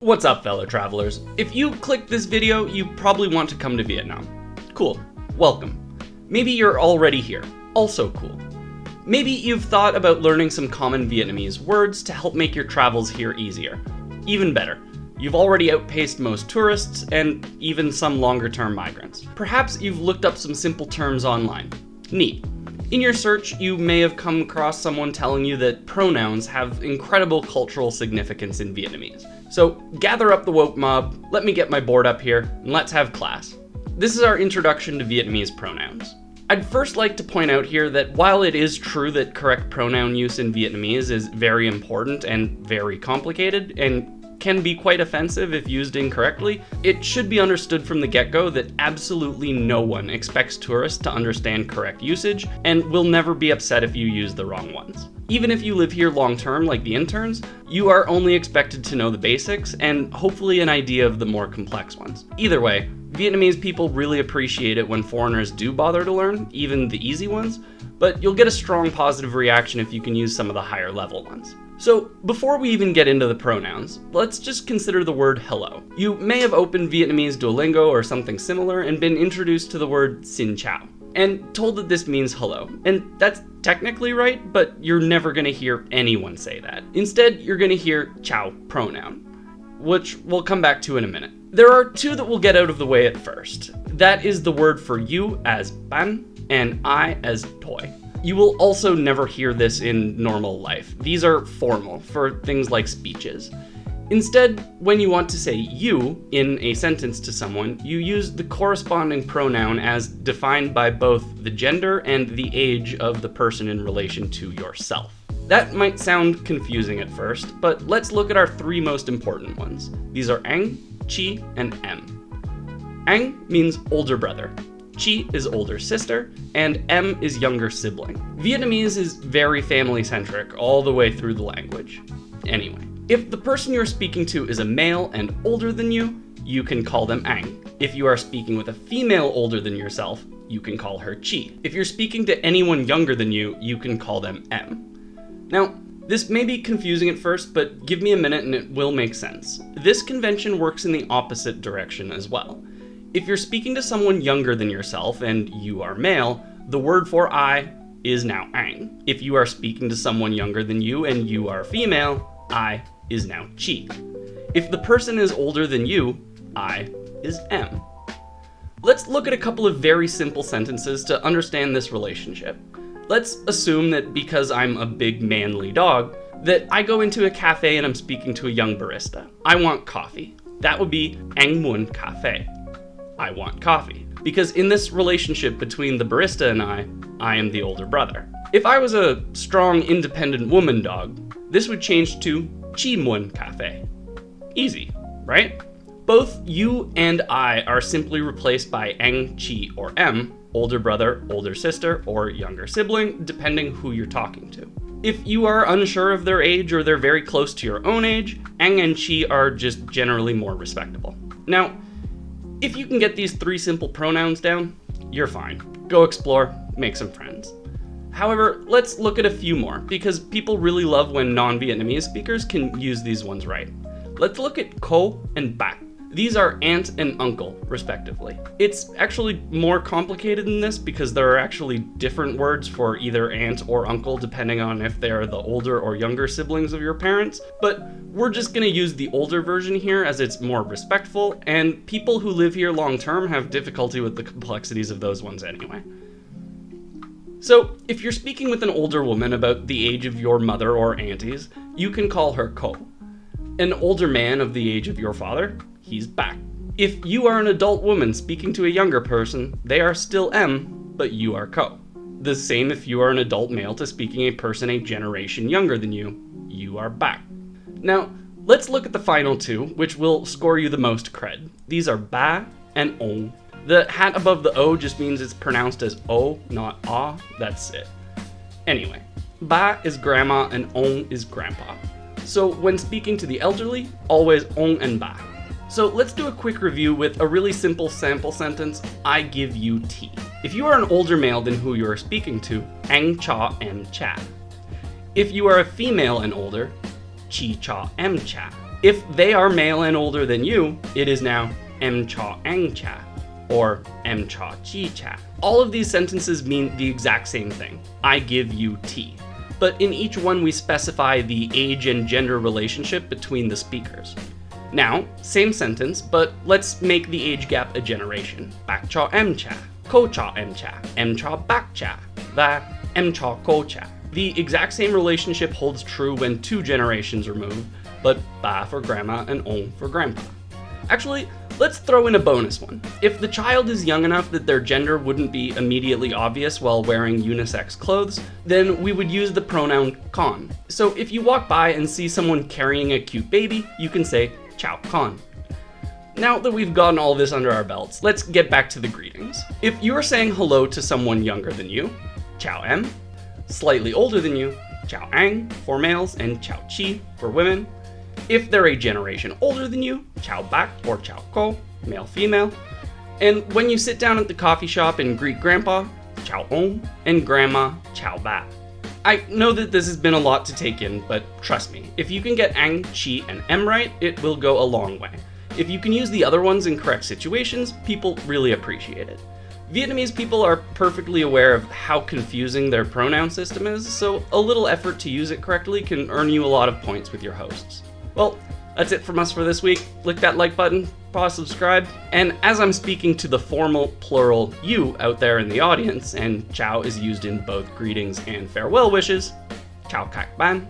What's up, fellow travelers? If you clicked this video, you probably want to come to Vietnam. Cool. Welcome. Maybe you're already here. Also cool. Maybe you've thought about learning some common Vietnamese words to help make your travels here easier. Even better, you've already outpaced most tourists and even some longer-term migrants. Perhaps you've looked up some simple terms online. Neat. In your search, you may have come across someone telling you that pronouns have incredible cultural significance in Vietnamese. So gather up the woke mob, let me get my board up here, and let's have class. This is our introduction to Vietnamese pronouns. I'd first like to point out here that while it is true that correct pronoun use in Vietnamese is very important and very complicated, and can be quite offensive if used incorrectly, it should be understood from the get-go that absolutely no one expects tourists to understand correct usage, and will never be upset if you use the wrong ones. Even if you live here long-term like the interns, you are only expected to know the basics, and hopefully an idea of the more complex ones. Either way, Vietnamese people really appreciate it when foreigners do bother to learn, even the easy ones, but you'll get a strong positive reaction if you can use some of the higher level ones. So before we even get into the pronouns, let's just consider the word hello. You may have opened Vietnamese Duolingo or something similar and been introduced to the word xin chào, and told that this means hello. And that's technically right, but you're never gonna hear anyone say that. Instead, you're gonna hear chào pronoun, which we'll come back to in a minute. There are two that we'll get out of the way at first. That is the word for you as ban and I as toy. You will also never hear this in normal life. These are formal for things like speeches. Instead, when you want to say you in a sentence to someone, you use the corresponding pronoun as defined by both the gender and the age of the person in relation to yourself. That might sound confusing at first, but let's look at our three most important ones. These are anh, chi, and em. Anh means older brother. Chi is older sister, and em is younger sibling. Vietnamese is very family-centric all the way through the language. Anyway, if the person you're speaking to is a male and older than you, you can call them anh. If you are speaking with a female older than yourself, you can call her chi. If you're speaking to anyone younger than you, you can call them em. Now, this may be confusing at first, but give me a minute and it will make sense. This convention works in the opposite direction as well. If you're speaking to someone younger than yourself and you are male, the word for I is now anh. If you are speaking to someone younger than you and you are female, I is now chi. If the person is older than you, I is em. Let's look at a couple of very simple sentences to understand this relationship. Let's assume that because I'm a big manly dog, that I go into a cafe and I'm speaking to a young barista. I want coffee. That would be anh muốn cà phê. I want coffee. Because in this relationship between the barista and I am the older brother. If I was a strong, independent woman dog, this would change to chi muốn cà phê. Easy, right? Both you and I are simply replaced by anh, chi, or em, older brother, older sister, or younger sibling, depending who you're talking to. If you are unsure of their age or they're very close to your own age, anh and chi are just generally more respectable. Now, if you can get these three simple pronouns down, you're fine. Go explore, make some friends. However, let's look at a few more, because people really love when non-Vietnamese speakers can use these ones right. Let's look at cô and bác. These are aunt and uncle, respectively. It's actually more complicated than this because there are actually different words for either aunt or uncle depending on if they're the older or younger siblings of your parents, but we're just gonna use the older version here as it's more respectful, and people who live here long term have difficulty with the complexities of those ones anyway. So, if you're speaking with an older woman about the age of your mother or aunties, you can call her cô. An older man of the age of your father, he's bác. If you are an adult woman speaking to a younger person, they are still em, but you are cô. The same if you are an adult male to speaking a person a generation younger than you are bác. Now, let's look at the final two, which will score you the most cred. These are ba and ông. The hat above the O just means it's pronounced as O, not ah, that's it. Anyway, ba is grandma and ông is grandpa. So when speaking to the elderly, always ông and ba. So let's do a quick review with a really simple sample sentence, I give you tea. If you are an older male than who you are speaking to, anh cho em cha. If you are a female and older, chi cho em cha. If they are male and older than you, it is now em cha ang cha or em cha chi cha. All of these sentences mean the exact same thing. I give you tea. But in each one we specify the age and gender relationship between the speakers. Now, same sentence, but let's make the age gap a generation. Bak cha em cha, ko cha em cha bak cha, va em cha ko cha. The exact same relationship holds true when 2 generations are moved, but ba for grandma and on for grandpa. Actually, let's throw in a bonus one. If the child is young enough that their gender wouldn't be immediately obvious while wearing unisex clothes, then we would use the pronoun con. So if you walk by and see someone carrying a cute baby, you can say chow con. Now that we've gotten all this under our belts, let's get back to the greetings. If you are saying hello to someone younger than you, chow em. Slightly older than you, chow ang for males and chow chi for women. If they're a generation older than you, chow bak or chow ko, male female. And when you sit down at the coffee shop and greet grandpa, chow ong, and grandma, chow ba. I know that this has been a lot to take in, but trust me, if you can get ang, chi, and em right, it will go a long way. If you can use the other ones in correct situations, people really appreciate it. Vietnamese people are perfectly aware of how confusing their pronoun system is, so a little effort to use it correctly can earn you a lot of points with your hosts. Well, that's it from us for this week. Click that like button, pause, subscribe, and as I'm speaking to the formal plural you out there in the audience, and chow is used in both greetings and farewell wishes, chow kak ban.